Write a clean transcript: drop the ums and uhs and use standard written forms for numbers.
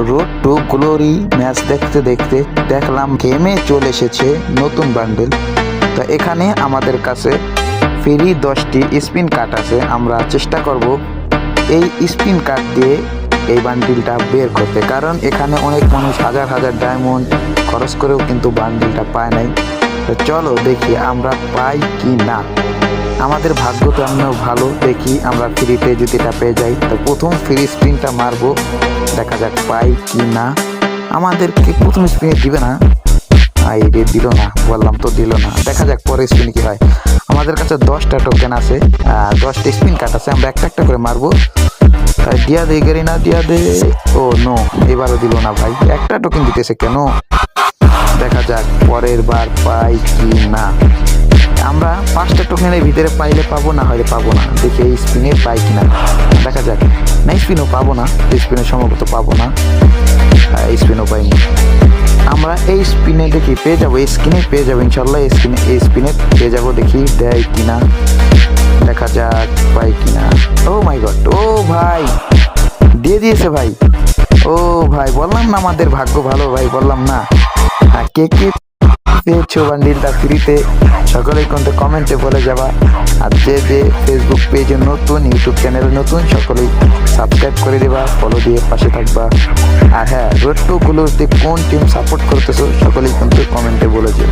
Road to Glory match দেখতে দেখতে দেখলাম গেমে চলে এসেছে নতুন বান্ডেল। তো এখানে আমাদের কাছে ফ্রি 10টি স্পিন কার্ড আছে। আমরা চেষ্টা করব এই স্পিন কার্ড দিয়ে এই বান্ডিলটা বের করতে, কারণ এখানে অনেক মানুষ হাজার হাজার ডায়মন্ড খরচ করেও কিন্তু বান্ডিলটা পায় নাই। তো চলো দেখি আমরা পাই কি না। আমাদের ভাগ্য তো এমনিও ভালো, দেখি আমরা ফ্রিতে যদি এটা পেয়ে যাই। তো প্রথম ফ্রি স্পিনটা মারবো, দেখা যাক পাই কি না। আমাদেরকে প্রথম স্পিনে দিবে না, রে দিল না, বললাম তো দিল না। দেখা যাক পরে স্পিন কি হয়। আমাদের কাছে 10টা টোকেন আছে, 10টা স্পিন কার্ড আছে। আমরা একটা একটা করে মারবো। দিয়া দে গেরি না, দিয়া দে। ও নো, এবারও দিল না ভাই। একটা টোকেন দিতেছে কেন? দেখা যাক পরের বার পাই কি না। আমরা 5টা টোকেনের ভিতরে পাইলে পাবো, না হলে পাবো না। দেখি এই স্পিনে পাই কিনা, দেখা যাক। না স্পিনও পাবো না, স্পিনে সম্ভবত পাবো না। এই স্পিনও পাইনি। আমরা এই স্পিনে দেখি পেয়ে যাবো, এই স্কিনে পেয়ে যাবো ইনশাল্লাহ। এই স্পিনে পেয়ে যাবো, দেখি দেয় কিনা, দেখা যাক পাই কিনা। ও মাই গড, ও ভাই দিয়ে দিয়েছে ভাই। ও ভাই বললাম না আমাদের ভাগ্য ভালো ভাই, বললাম না। কে কে পেয়েছো বান্ডিলটা ফ্রিতে সকলেই কিন্তু কমেন্টে বলে যাবা। আর যে যে ফেসবুক পেজে নতুন, ইউটিউব চ্যানেলে নতুন, সকলেই সাবস্ক্রাইব করে দেবা, ফলো দিয়ে পাশে থাকবা। আর হ্যাঁ, রোড টু গ্লোরিতে কোন টিম সাপোর্ট করতেছো সকলেই কিন্তু কমেন্টে বলে যাবে।